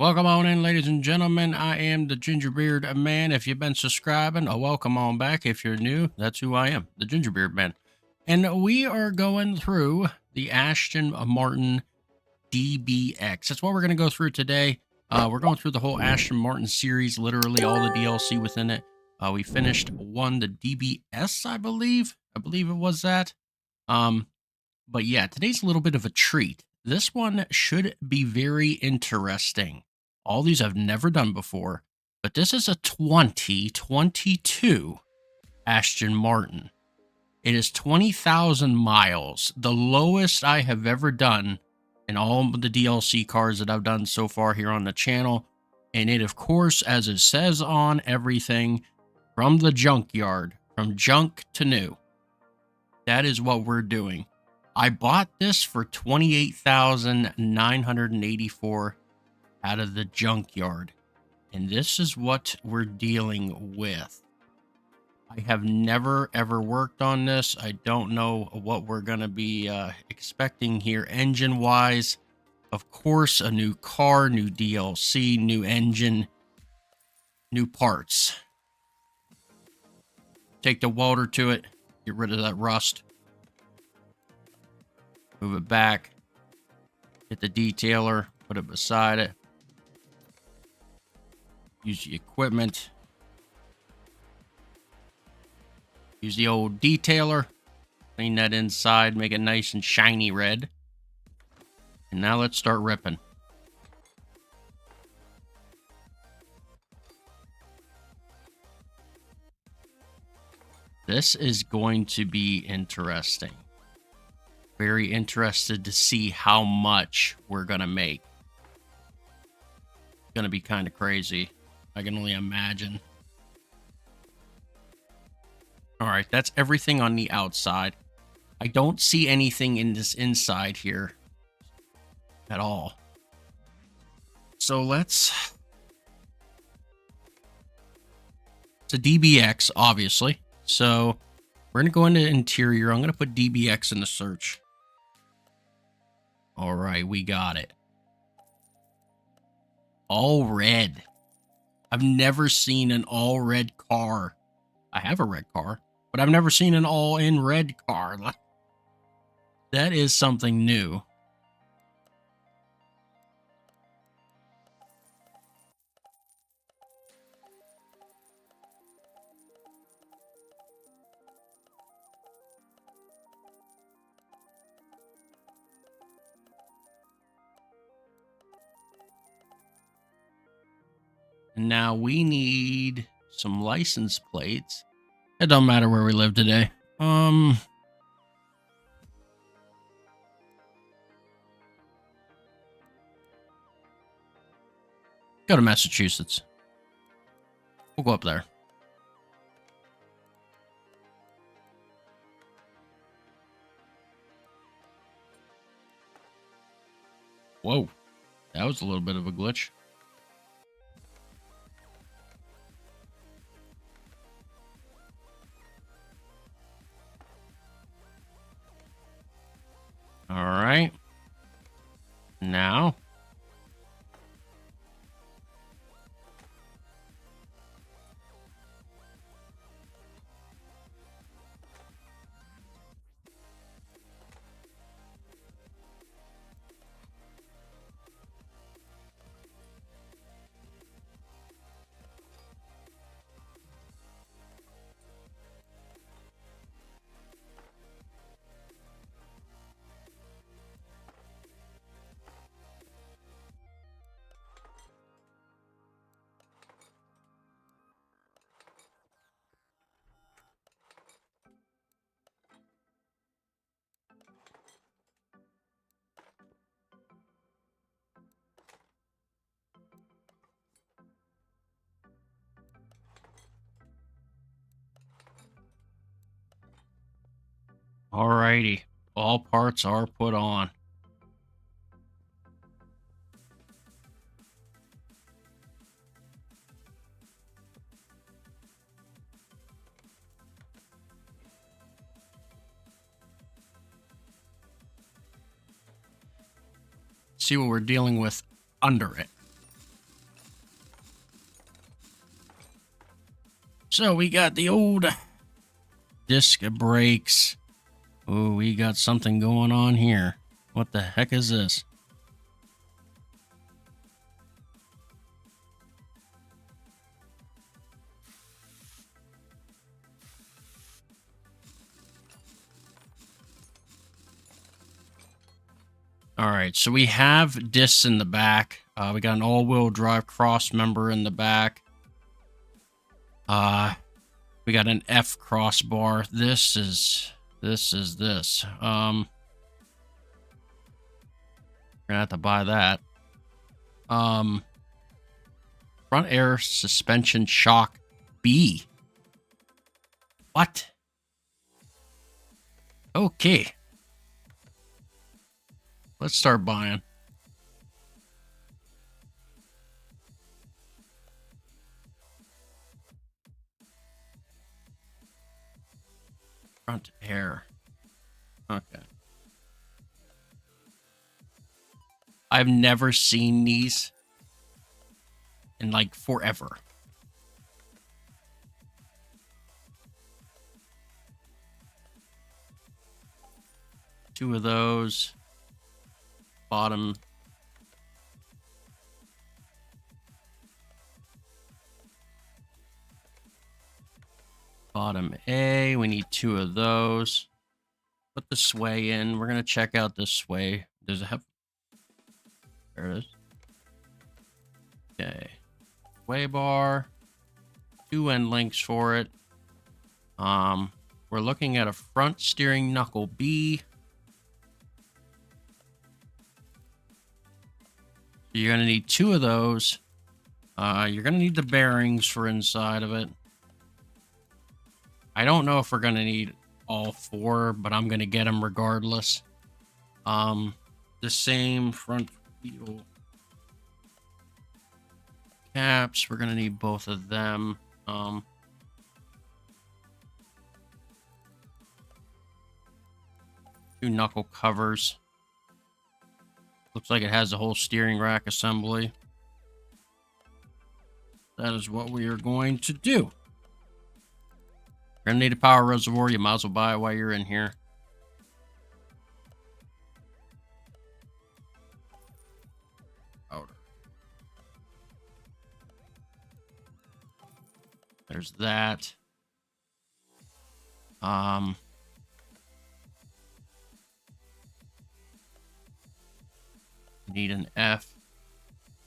Welcome on in, ladies and gentlemen. I am the Gingerbeerdman. If you've been subscribing, welcome on back. If you're new, that's who I am, the Gingerbeerdman. And we are going through the Ashton Martin DBX. That's what we're going to go through today. We're going through the whole Ashton Martin series, literally all the DLC within it. We finished the DBS, I believe. I believe it was that. But yeah, today's a little bit of a treat. This one should be very interesting. All these I've never done before, but this is a 2022 Aston Martin. It is 20,000 miles, the lowest I have ever done in all of the DLC cars that I've done so far here on the channel. And it, of course, as it says on everything, from the junkyard, from junk to new. That is what we're doing. I bought this for $28,984 out of the junkyard, and this is what we're dealing with. I have never ever worked on this. I don't know what we're going to be expecting here engine wise. Of course, a new car, new DLC, new engine, new parts. Take the welder to it, get rid of that rust. Move it back, hit the detailer, put it beside it. Use the equipment. Use the old detailer. Clean that inside, make it nice and shiny red. And now let's start ripping. This is going to be interesting. Very interested to see how much we're going to make. It's going to be kind of crazy. I can only imagine. All right, that's everything on the outside. I don't see anything in this inside here at all. So it's a DBX, obviously. So we're going to go into interior. I'm going to put DBX in the search. All right, we got it. All red. I've never seen an all red car. I have a red car, but I've never seen an all in red car. That is something new. And now we need some license plates. It don't matter where we live today. Go to Massachusetts. We'll go up there. Whoa, that was a little bit of a glitch. All right. Now. Alrighty, all parts are put on. See what we're dealing with under it. So we got the old disc brakes. Oh, we got something going on here. What the heck is this? All right, so we have discs in the back. We got an all-wheel drive cross member in the back. We got an F crossbar. This is this. We're gonna have to buy that. Front air suspension shock B. What? Okay. Let's start buying. Front air. Okay. I've never seen these in like forever. Two of those. Bottom. Bottom A. We need two of those. Put the sway in. We're going to check out this sway. Does it have... There it is. Okay. Sway bar. Two end links for it. We're looking at a front steering knuckle B. You're going to need two of those. You're going to need the bearings for inside of it. I don't know if we're going to need all four, but I'm going to get them regardless. The same front wheel caps. We're going to need both of them. Two knuckle covers. Looks like it has the whole steering rack assembly. That is what we are going to do. You're going to need a power reservoir. You might as well buy it while you're in here. Powder. There's that. We need an F.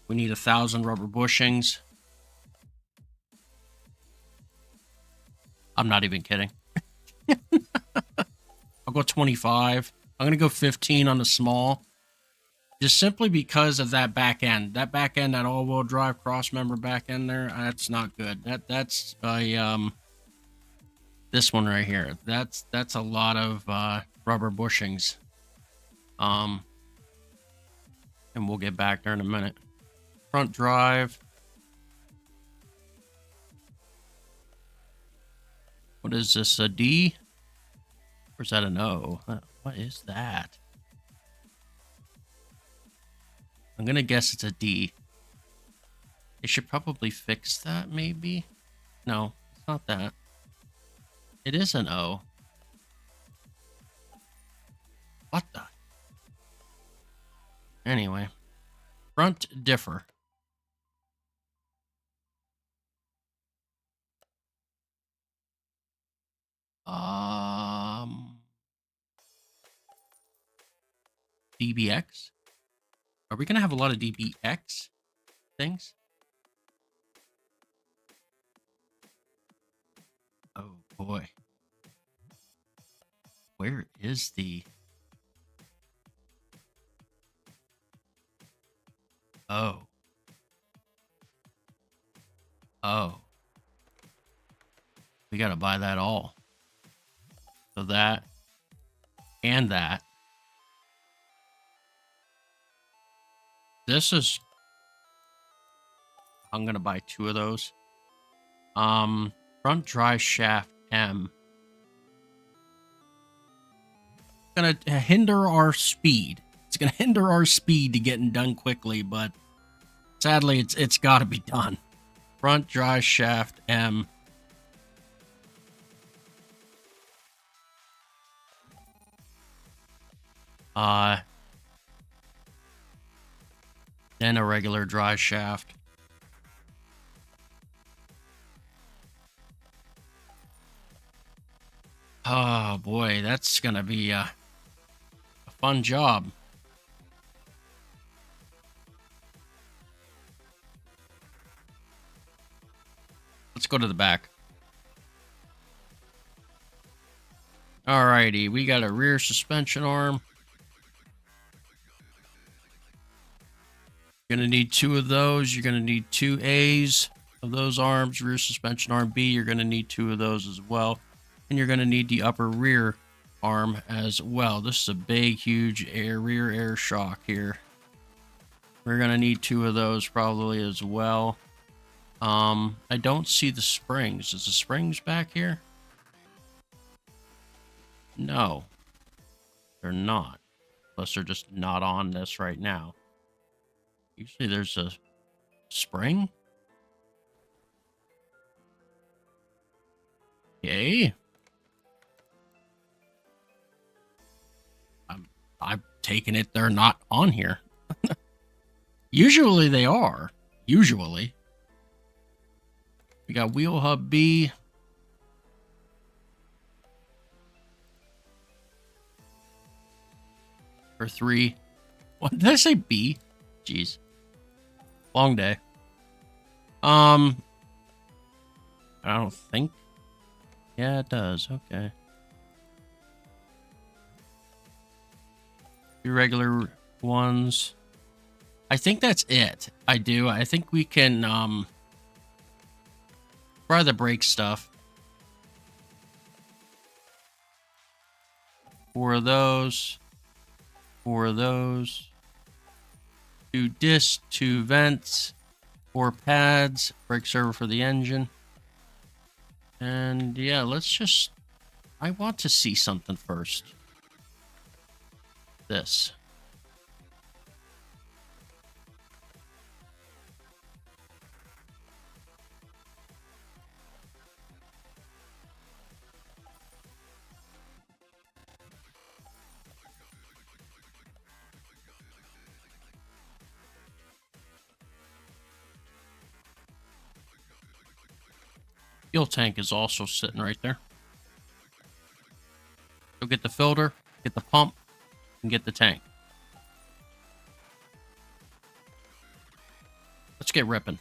We need 1,000 rubber bushings. I'm not even kidding. I'll go 25. I'm going to go 15 on the small. Just simply because of that back end. That back end, that all-wheel drive cross member back end there, that's not good. That's this one right here. That's a lot of rubber bushings. And we'll get back there in a minute. Front drive. What is this, a D? Or is that an O? What is that? I'm going to guess it's a D. They should probably fix that, maybe? No, it's not that. It is an O. What the? Anyway. Front differ. DBX? Are we going to have a lot of DBX things? Oh, boy. Where is the... Oh. Oh. We got to buy that all. So that and that. This is... I'm going to buy two of those. Front drive shaft M. Going to hinder our speed. It's going to hinder our speed to getting done quickly, but sadly, it's got to be done. Front drive shaft M. Then a regular dry shaft. Oh boy, that's gonna be a fun job. Let's go to the back. Alrighty, we got a rear suspension arm. You're gonna need 2 of those. You're gonna need 2 A's of those arms. Rear suspension arm B, you're gonna need 2 of those as well. And you're gonna need the upper rear arm as well. This is a big, huge rear air shock here. We're gonna need 2 of those probably as well. I don't see the springs. Is the springs back here? No, they're not. Unless they're just not on this right now. Usually there's a spring. Okay. I'm taking it they're not on here. Usually they are. Usually. We got wheel hub B. For 3. What did I say? B? Jeez. Long day. I don't think. Yeah, it does. Okay. 2 regular ones. I think that's it. I do. I think we can try the brake stuff. 4 of those. 4 of those. 2 discs, 2 vents, 4 pads, brake servo for the engine. And yeah, let's just... I want to see something first. This. Fuel tank is also sitting right there. Go get the filter, get the pump, and get the tank. Let's get ripping.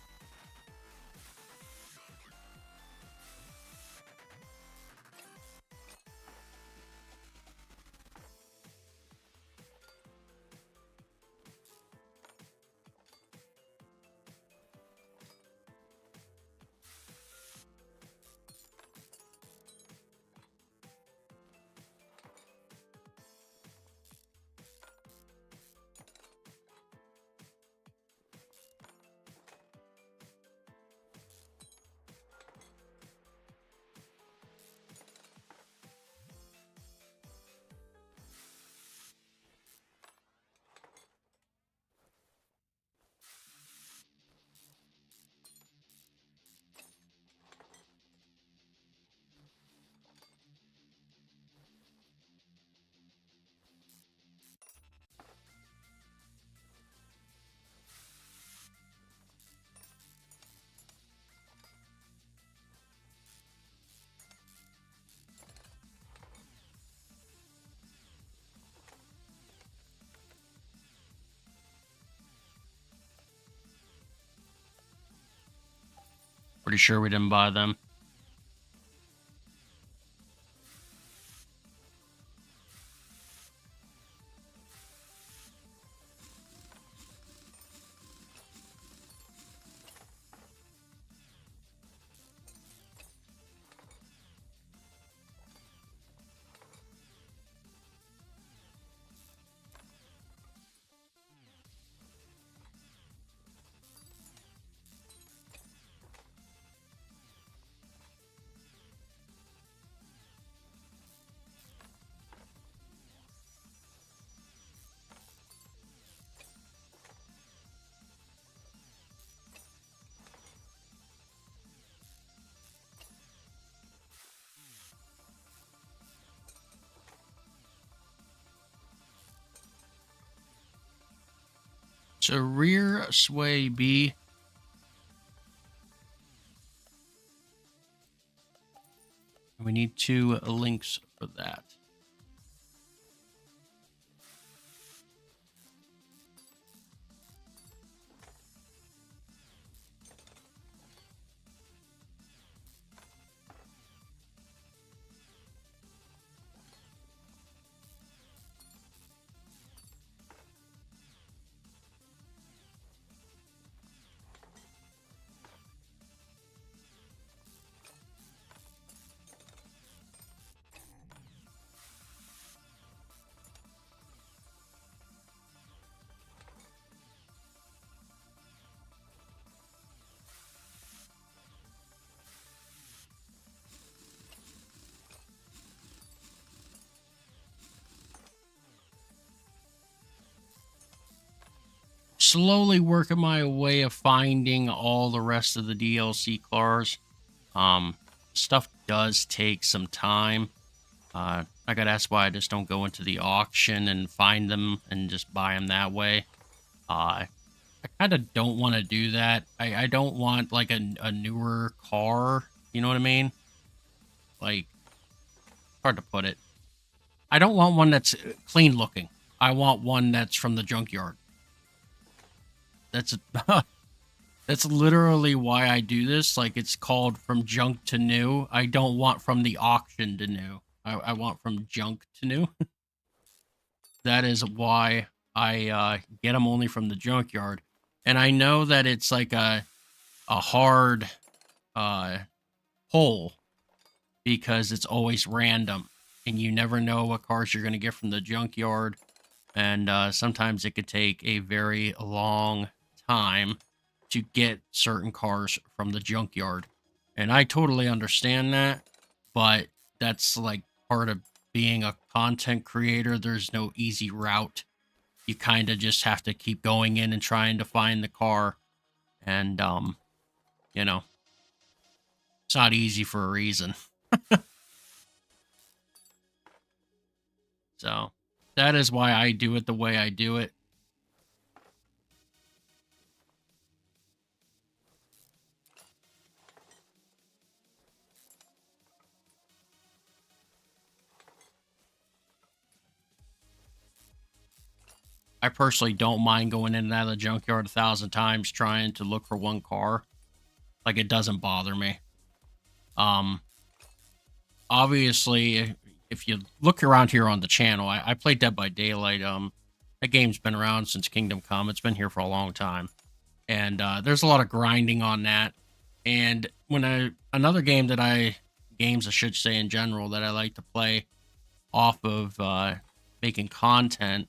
Pretty sure we didn't buy them. So rear sway B. We need 2 links for that. Slowly working my way of finding all the rest of the DLC cars. Stuff does take some time. I got asked why I just don't go into the auction and find them and just buy them that way. I kind of don't want to do that. I don't want like a newer car. You know what I mean? Like, hard to put it. I don't want one that's clean looking. I want one that's from the junkyard. That's that's literally why I do this. Like, it's called from junk to new. I don't want from the auction to new. I want from junk to new. That is why I get them only from the junkyard. And I know that it's like a hard pull because it's always random. And you never know what cars you're going to get from the junkyard. And sometimes it could take a very long time to get certain cars from the junkyard. And I totally understand that, but that's like part of being a content creator. There's no easy route. You kind of just have to keep going in and trying to find the car. And, you know, it's not easy for a reason. So that is why I do it the way I do it. I personally don't mind going in and out of the junkyard 1,000 times trying to look for one car. Like, it doesn't bother me. Obviously, if you look around here on the channel, I play Dead by Daylight. That game's been around since Kingdom Come. It's been here for a long time. And there's a lot of grinding on that. And when another game that games I should say in general that I like to play off of making content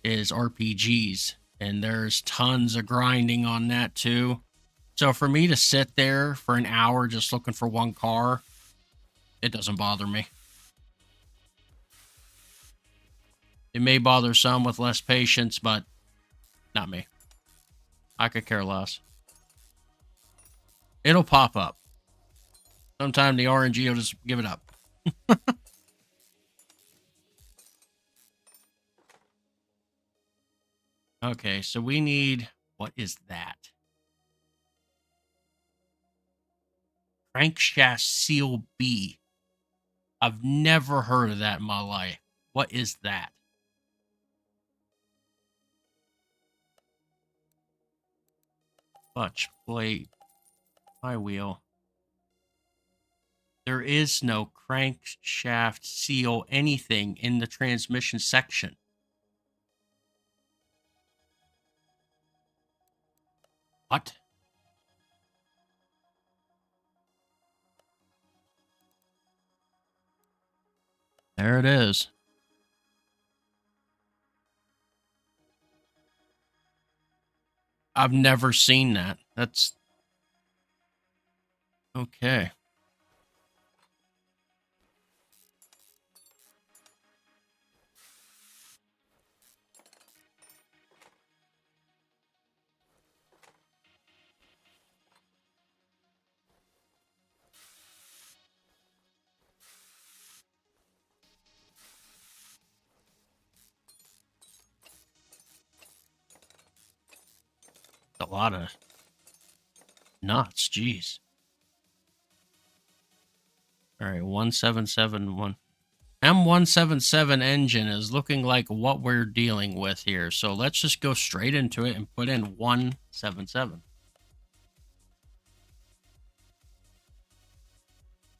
is RPGs, and there's tons of grinding on that too. So for me to sit there for an hour just looking for one car, it doesn't bother me. It may bother some with less patience, but not me. I could care less. It'll pop up. Sometime the RNG will just give it up. Okay, so we need... What is that? Crankshaft Seal B. I've never heard of that in my life. What is that? Clutch plate. My wheel. There is no crankshaft seal anything in the transmission section. What? There it is. I've never seen that. That's... Okay. A lot of nuts, jeez. All right, 1771. M177 engine is looking like what we're dealing with here. So let's just go straight into it and put in 177.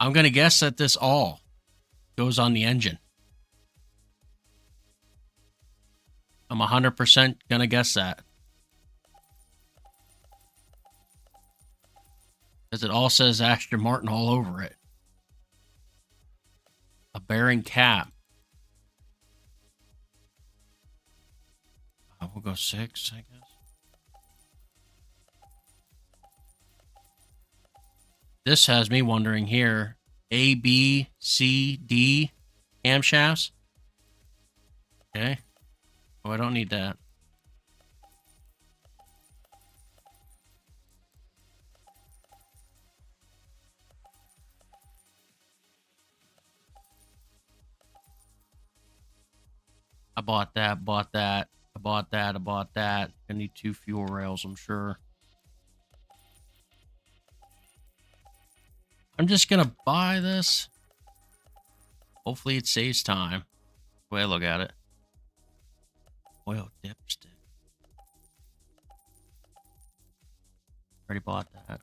I'm going to guess that this all goes on the engine. I'm 100% going to guess that. Because it all says Aston Martin all over it. A bearing cap. We'll go 6, I guess. This has me wondering here. A, B, C, D camshafts. Okay. Oh, I don't need that. I bought that. I bought that. I need 2 fuel rails, I'm sure. I'm just going to buy this. Hopefully it saves time. The way I look at it. Oil dipstick. Already bought that.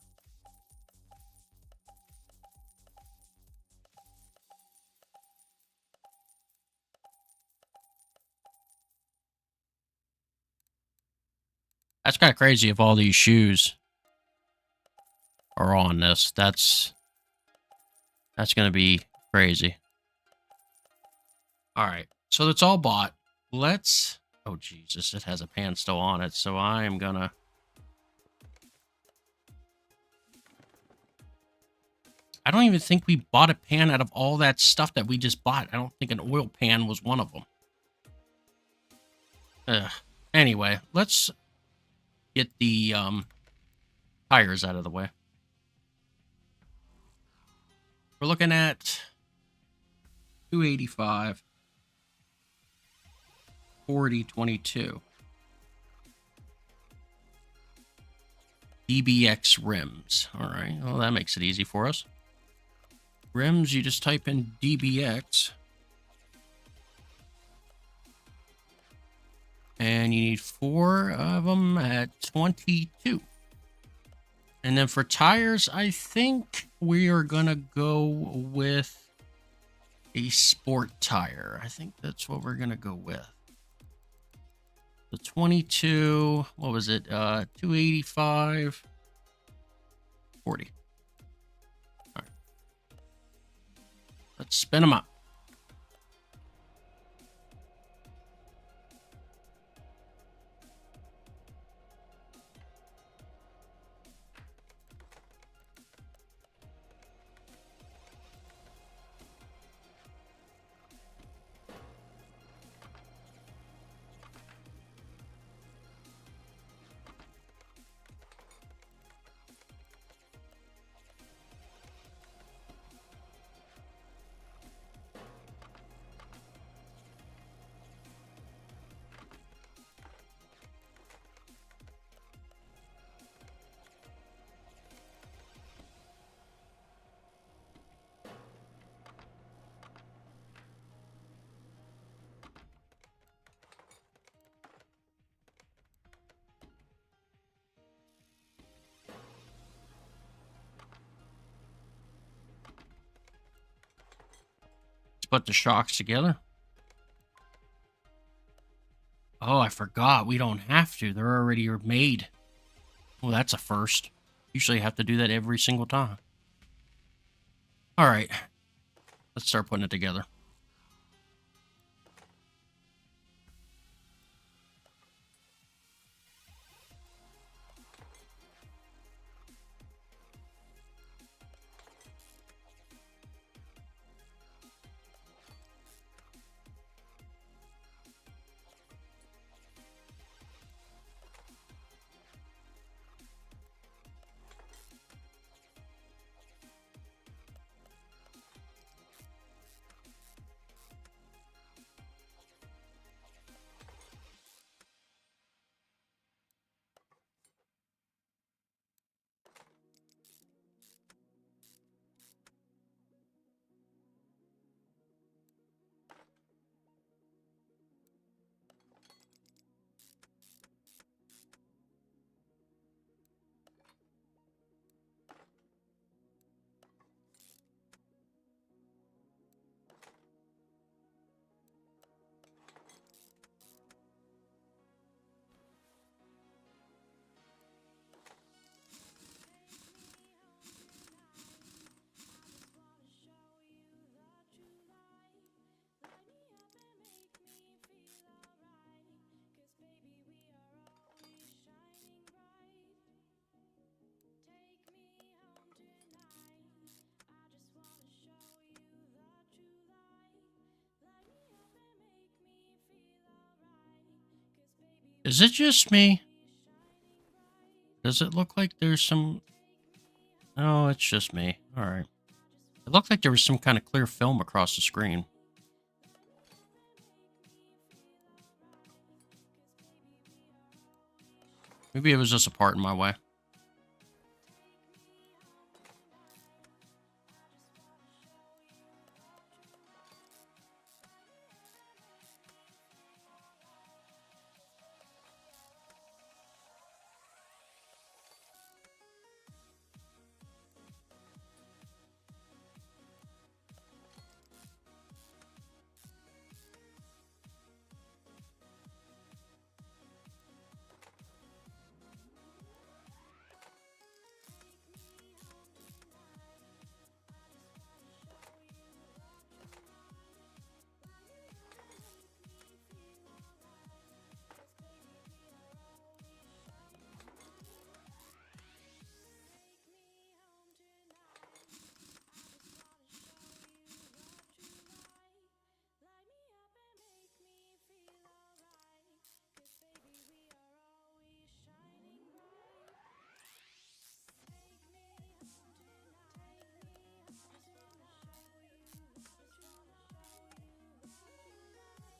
That's kind of crazy if all these shoes are on this. That's going to be crazy. All right. So that's all bought. Let's... Oh, Jesus. It has a pan still on it. So I am going to... I don't even think we bought a pan out of all that stuff that we just bought. I don't think an oil pan was one of them. Anyway, let's get the tires out of the way. We're looking at 285, 40, 22. DBX rims. All right. Well, that makes it easy for us. Rims, you just type in DBX. And you need 4 of them at 22. And then for tires, I think we are going to go with a sport tire. I think that's what we're going to go with. The 22, what was it? 285, 40. All right. Let's spin them up. Put the shocks together. Oh, I forgot. We don't have to. They're already made. Oh, that's a first. Usually you have to do that every single time. All right. Let's start putting it together. Is it just me? Does it look like there's some... Oh, it's just me. All right. It looked like there was some kind of clear film across the screen. Maybe it was just a part in my way.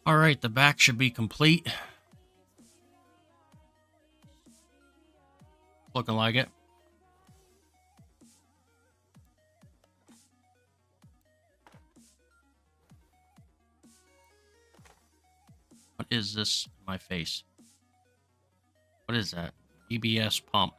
All right, the back should be complete. Looking like it. What is this in my face? What is that? DBX pump.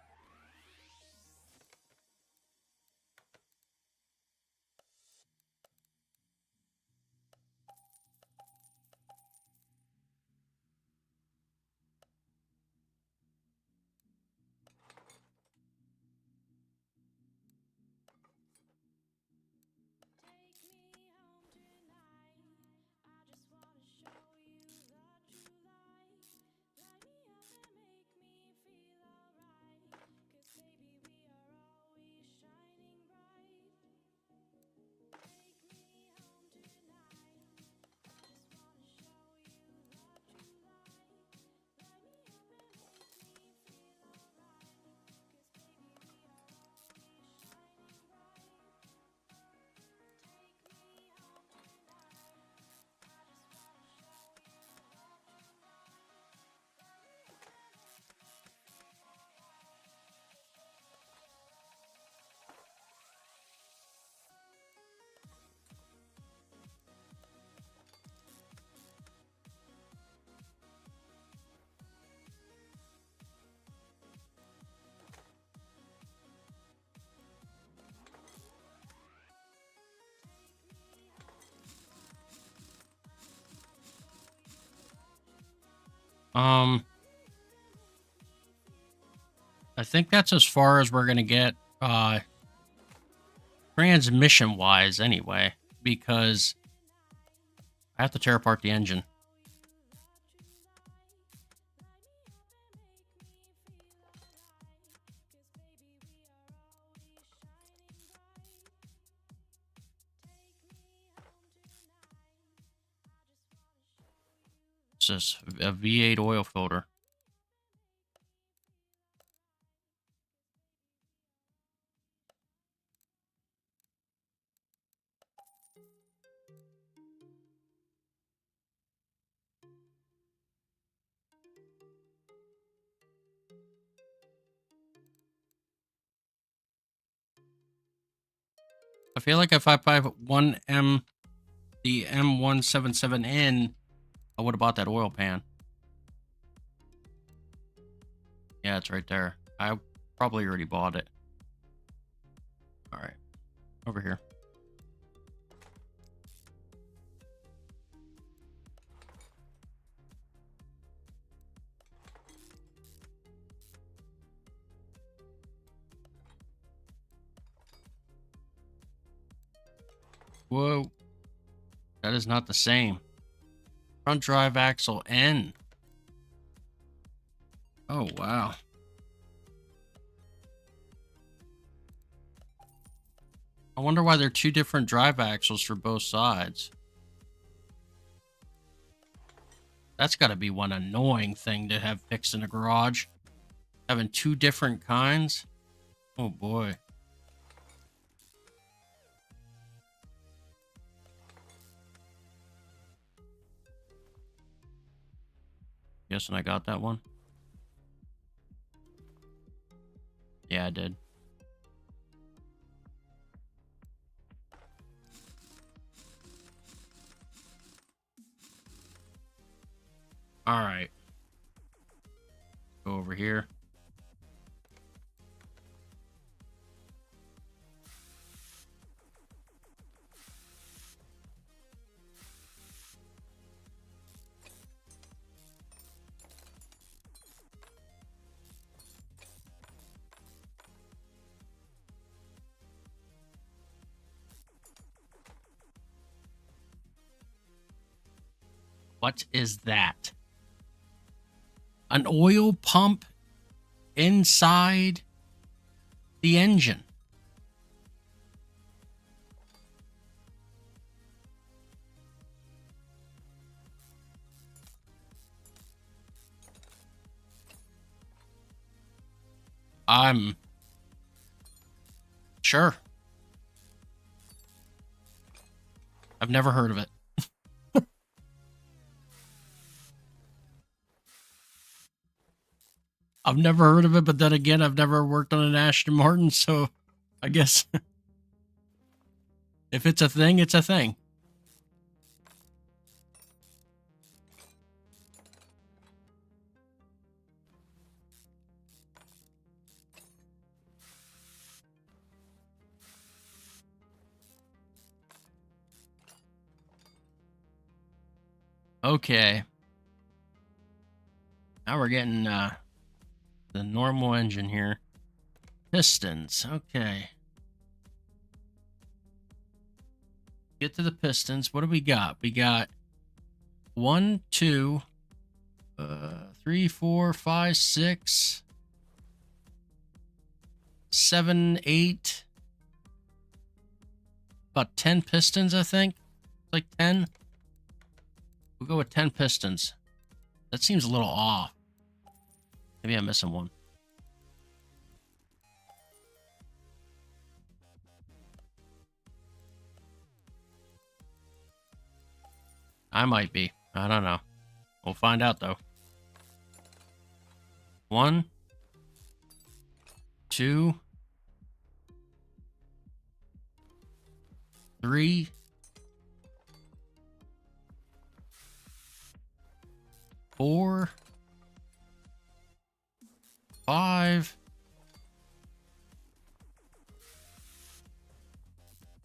I think that's as far as we're gonna get, transmission-wise anyway, because I have to tear apart the engine. It's just a V8 oil filter. I feel like if I buy the M177N, I would have bought that oil pan. Yeah, it's right there. I probably already bought it. All right, over here. Whoa, that is not the same. Front drive axle N. Oh, wow. I wonder why there are two different drive axles for both sides. That's got to be one annoying thing to have fixed in a garage. Having two different kinds. Oh boy. Guessing I got that one. Yeah, I did. All right. Go over here. What is that? An oil pump inside the engine. I'm sure. I've never heard of it. I've never heard of it, but then again, I've never worked on an Aston Martin, so I guess if it's a thing, it's a thing. Okay. Now we're getting the normal engine here. Pistons. Okay. Get to the pistons. What do we got? We got 1, 2, 3, 4, 5, 6, 7, 8. About 10 pistons, I think. Like 10. We'll go with 10 pistons. That seems a little off. Maybe I'm missing one. I might be. I don't know. We'll find out, though. 1, 2, 3, 4, 5,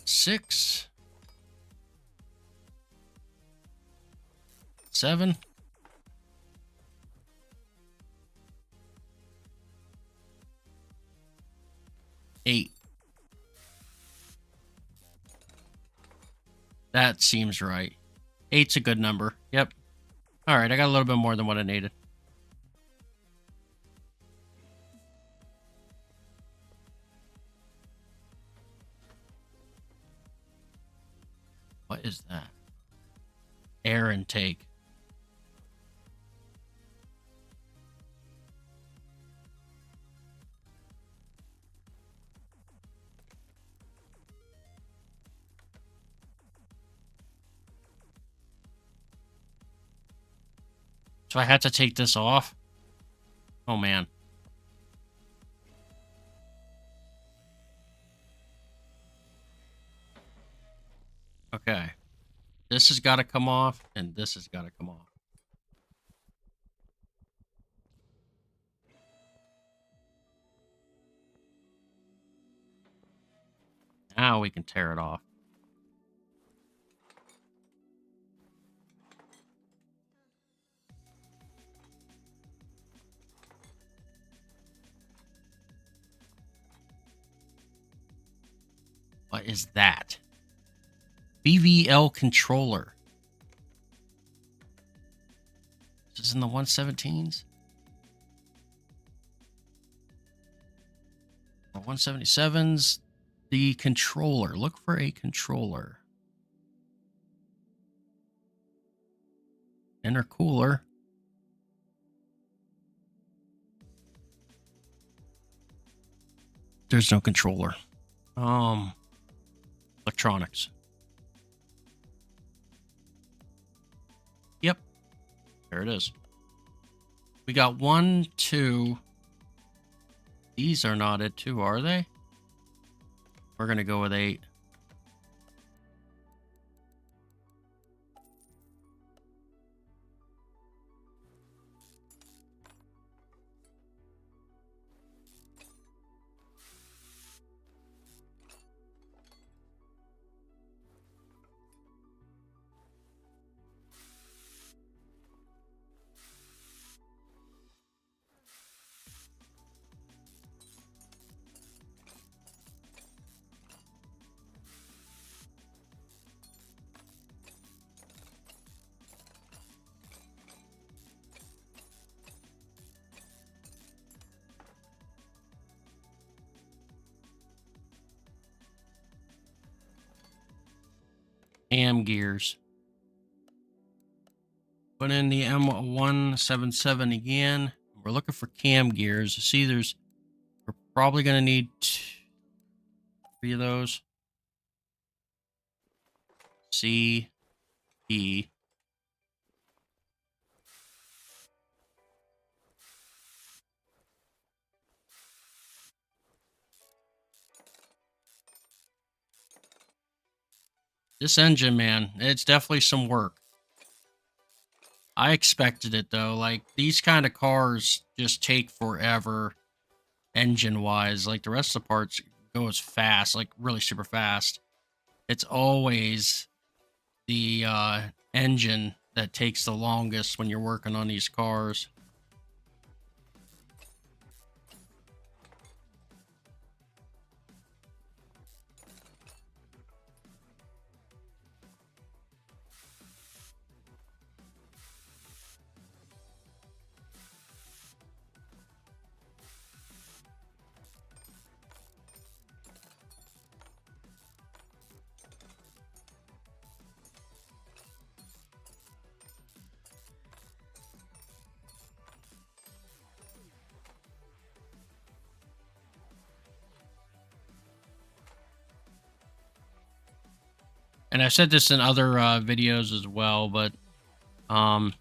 6, 7, 8. That seems right. 8's a good number. Yep. All right, I got a little bit more than what I needed. What is that? Air intake. So I had to take this off? Oh, man. Okay. This has got to come off, and this has got to come off. Now we can tear it off. What is that? BVL controller. This is in the 117s? Or 177s? The controller. Look for a controller. Intercooler. There's no controller. Electronics. Yep. There it is. We got 1, 2. These are not it too, are they? We're going to go with 8. Cam gears. Put in the M177 again. We're looking for cam gears. See, we're probably going to need 3 of those. C, E. This engine, man, it's definitely some work. I expected it, though. Like, these kind of cars just take forever engine-wise. Like, the rest of the parts go as fast, like, really super fast. It's always the engine that takes the longest when you're working on these cars. And I've said this in other videos as well, but the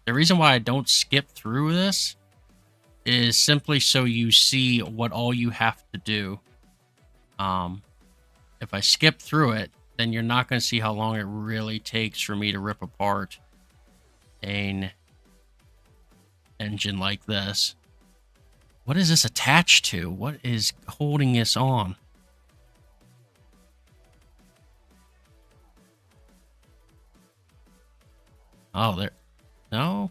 reason why I don't skip through this is simply so you see what all you have to do. If I skip through it, then you're not going to see how long it really takes for me to rip apart an engine like this. What is this attached to? What is holding this on? Oh, there. No.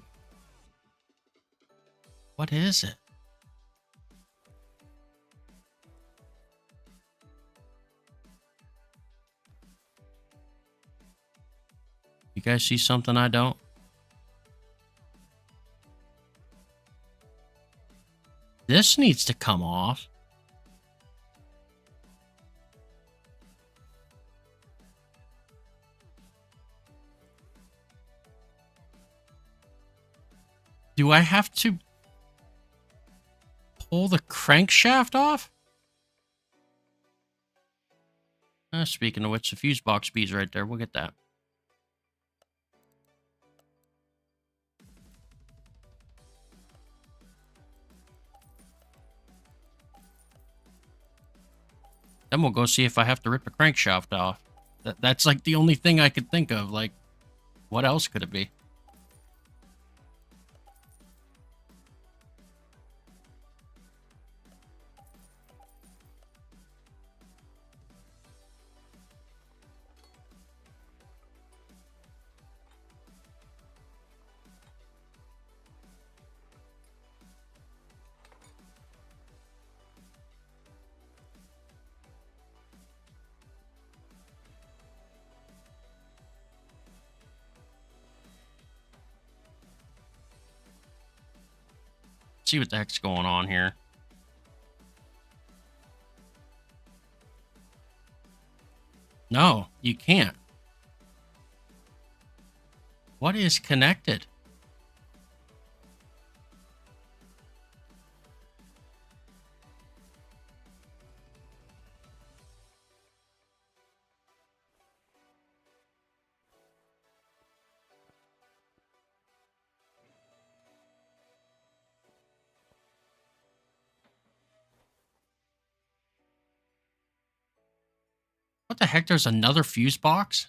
What is it? You guys see something I don't? This needs to come off. Do I have to pull the crankshaft off? Speaking of which, the fuse box B's right there. We'll get that. Then we'll go see if I have to rip a crankshaft off. That's like the only thing I could think of. Like, what else could it be? See what the heck's going on here. No, you can't. What is connected? What the heck? There's another fuse box?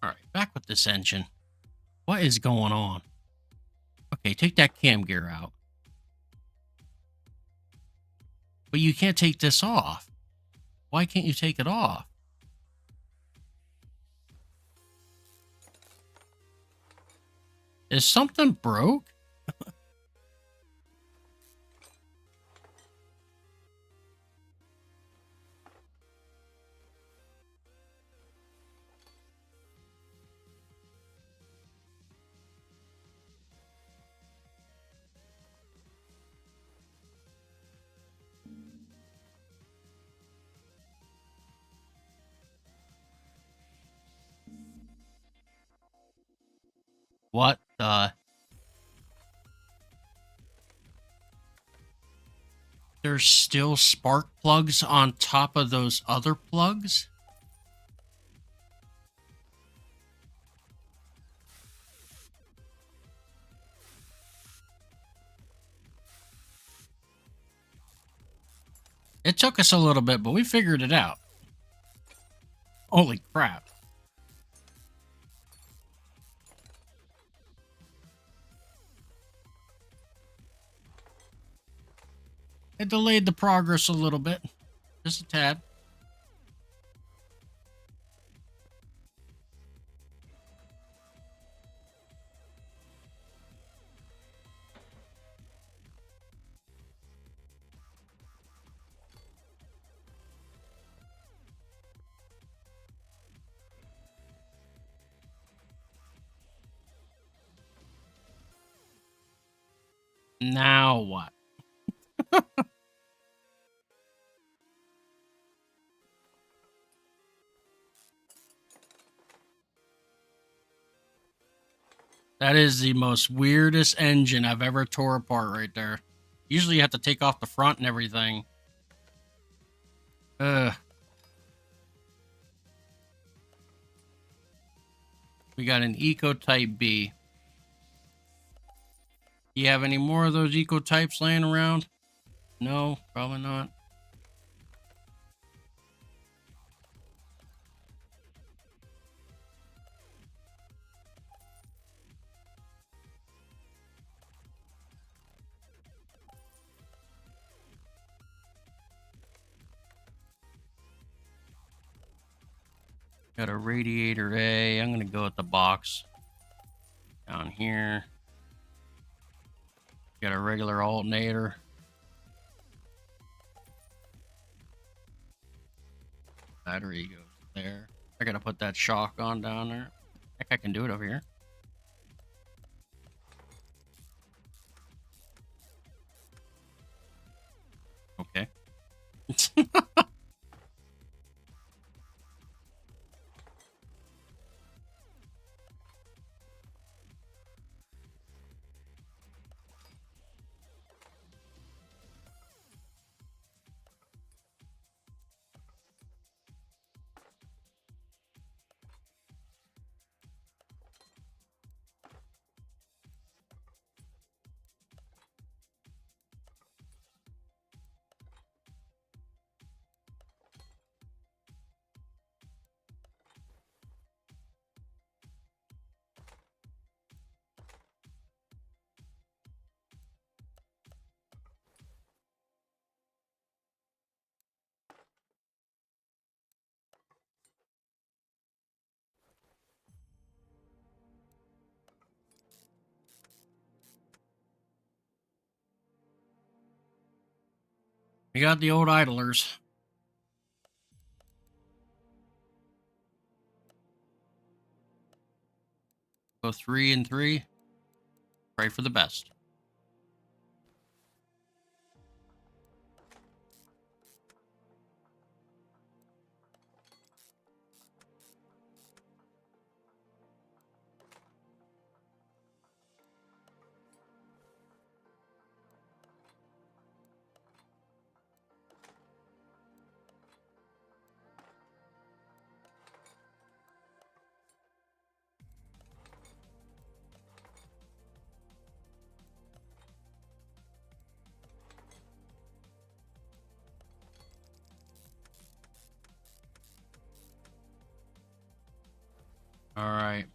All right, back with this engine. What is going on? Okay, take that cam gear out. But you can't take this off. Why can't you take it off? Is something broke? What the? There's still spark plugs on top of those other plugs? It took us a little bit, but we figured it out. Holy crap. It delayed the progress a little bit. Just a tad. Now what? That is the most weirdest engine I've ever tore apart right there. Usually you have to take off the front and everything. Ugh. We got an Eco Type B. You have any more of those Eco Types laying around? No, probably not. Got a radiator A. I'm going to go with the box down here. Got a regular alternator. Battery goes there. I got to put that shock on down there. Heck, I can do it over here. Okay. We got the old idlers. Go 3 and 3. Pray for the best. All right.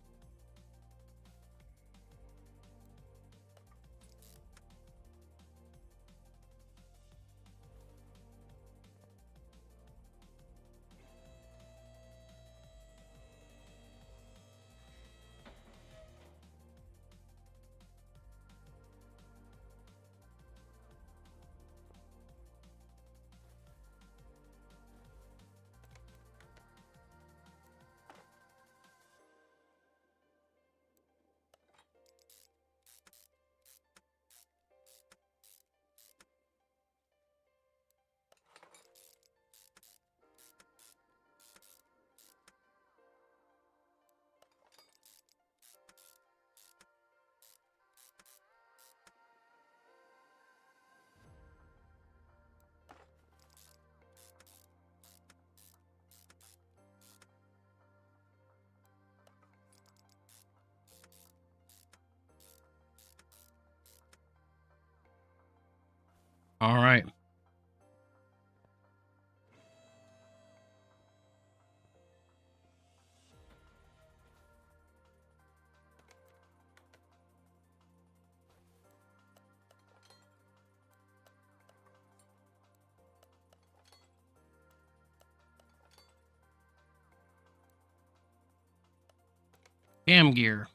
All right. Cam gear.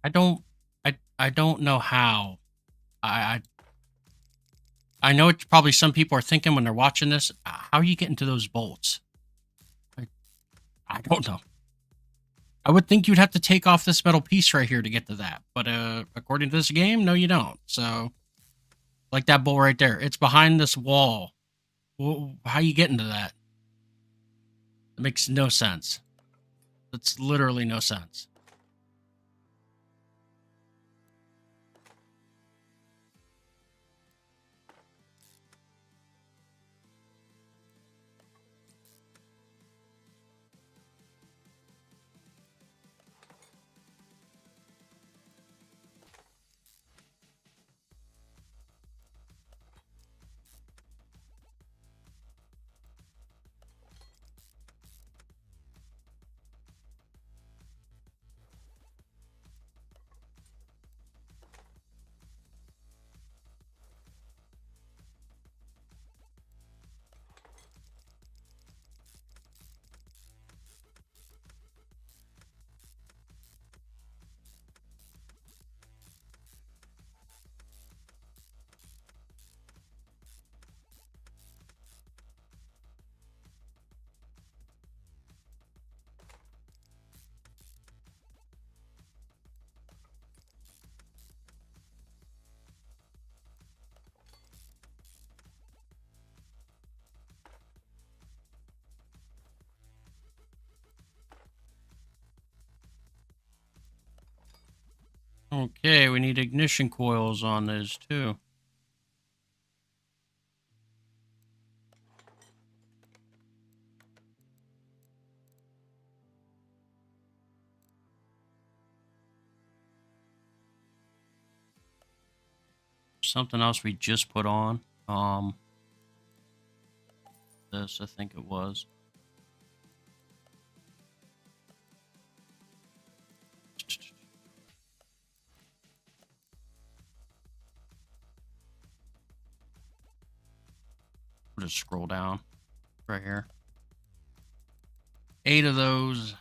I don't. I don't know how. I I know it's probably some people are thinking when they're watching this. How you get into those bolts? I, I don't know. I would think you'd have to take off this metal piece right here to get to that, but according to this game, no, you don't. So, like that bolt right there, it's behind this wall. How you get into that? It makes no sense. It's literally no sense. Okay, we need ignition coils on this too. Something else we just put on. This I think it was. We'll just scroll down right here. 8 of those.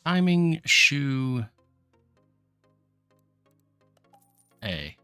Timing shoe A.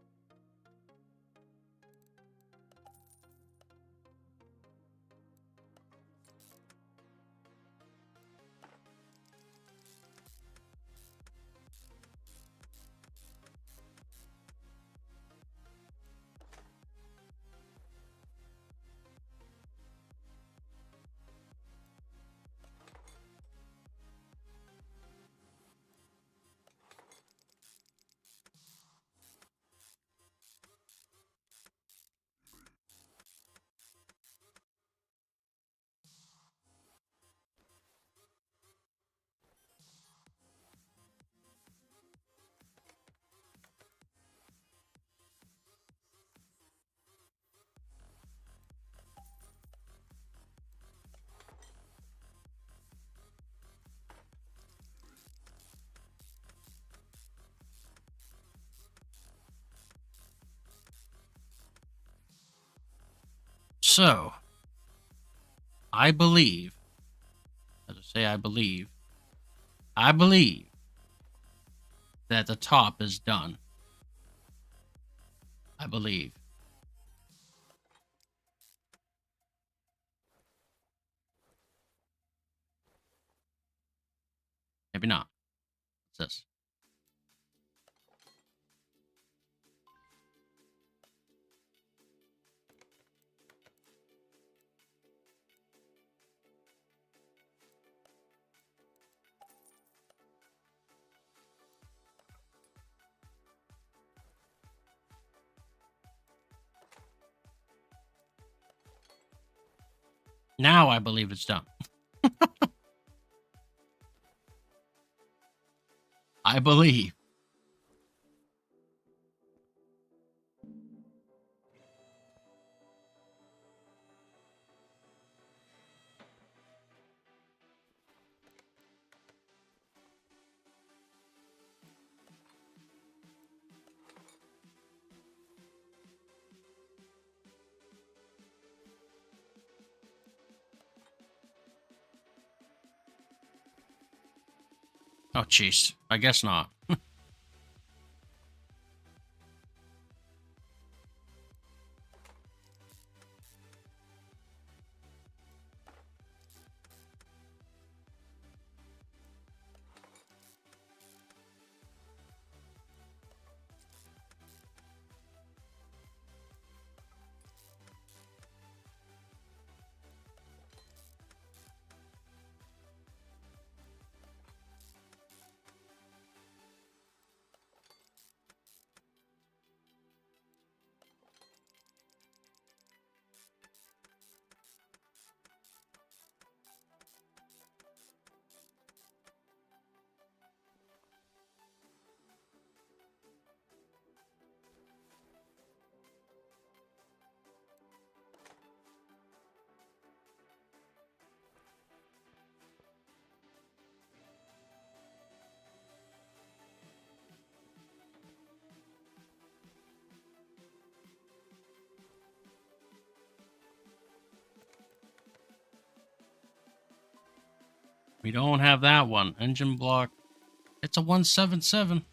So, I believe, as I say, I believe that the top is done. I believe. Maybe not. What's this? Now I believe it's done. I believe. Oh, jeez. I guess not. We don't have that one. Engine block. It's a 177.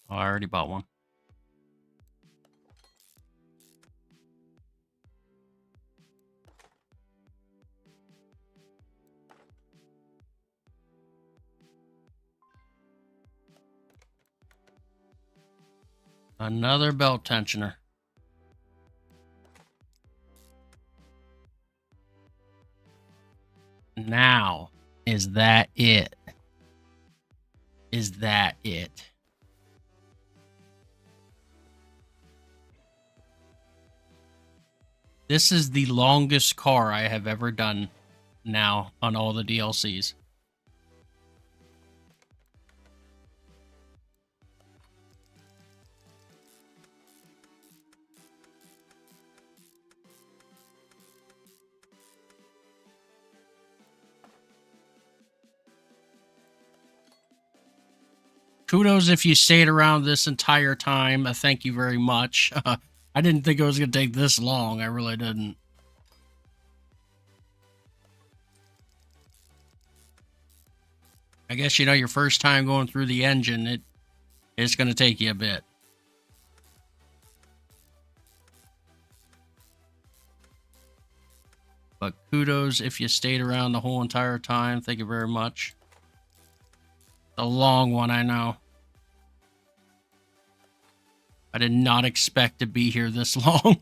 Oh, I already bought one. Another belt tensioner. Now, is that it? Is that it? This is the longest car I have ever done now on all the DLCs. Kudos if you stayed around this entire time. Thank you very much. I didn't think it was going to take this long. I really didn't. I guess, you know, your first time going through the engine, it's going to take you a bit. But kudos if you stayed around the whole entire time. Thank you very much. A long one, I know. I did not expect to be here this long.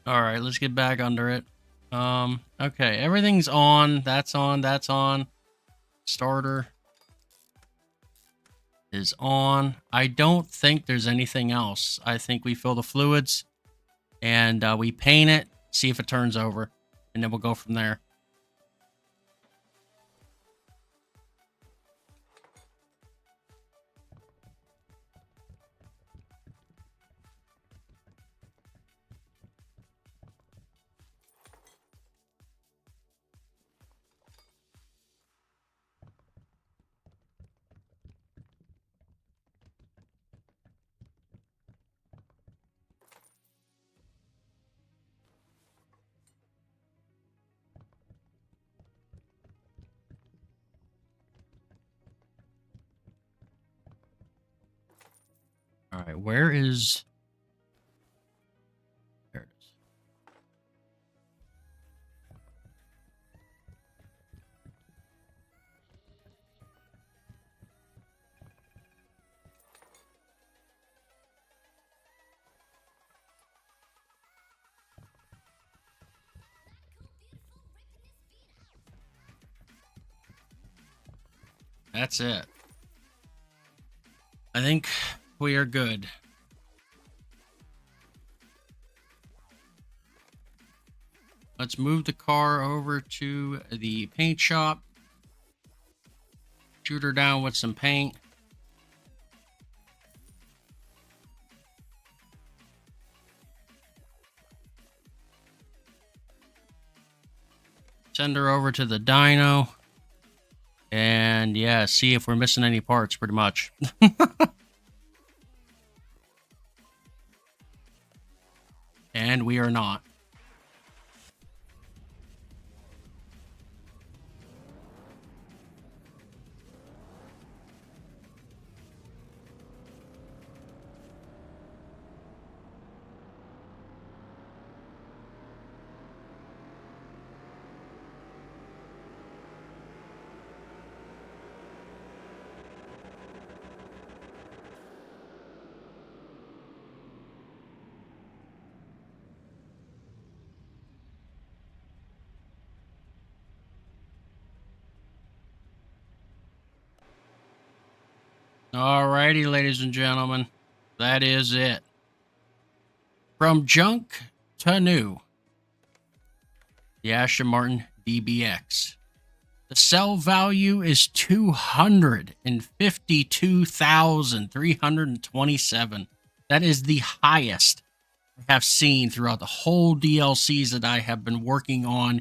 All right, let's get back under it. Okay, everything's on. That's on. That's on. Starter is on. I don't think there's anything else. I think we fill the fluids. and we paint it, see if it turns over, and then we'll go from there. All right, where is... There it is. That's it. I think we are good. Let's move the car over to the paint shop. Shoot her down with some paint. Send her over to the dyno. And yeah, see if we're missing any parts, pretty much. And we are not. Alrighty, ladies and gentlemen, that is it. From junk to new, the Aston Martin DBX. The sell value is $252,327. That is the highest I have seen throughout the whole DLCs that I have been working on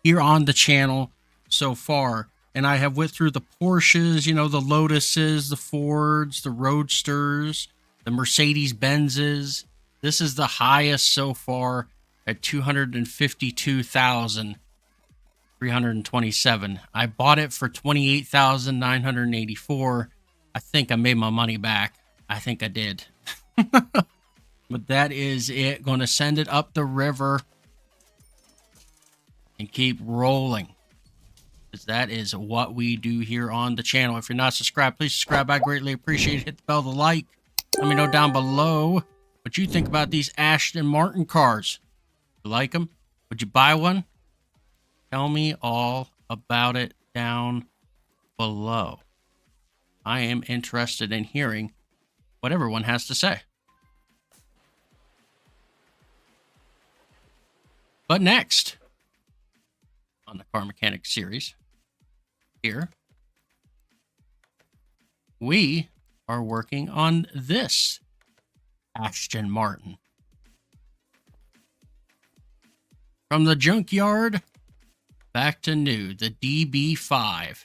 here on the channel so far. And I have went through the Porsches, you know, the Lotuses, the Fords, the Roadsters, the Mercedes-Benzes. This is the highest so far at $252,327. I bought it for $28,984. I think I made my money back. I think I did. But that is it. Going to send it up the river and keep rolling. Because that is what we do here on the channel. If you're not subscribed, please subscribe. I greatly appreciate it. Hit the bell to like. Let me know down below what you think about these Aston Martin cars. You like them? Would you buy one? Tell me all about it down below. I am interested in hearing what everyone has to say. But next on the Car Mechanic series, here, we are working on this Aston Martin. From the junkyard back to new, the DB5.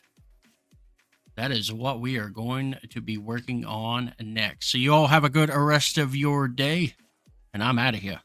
That is what we are going to be working on next. So you all have a good rest of your day, and I'm out of here.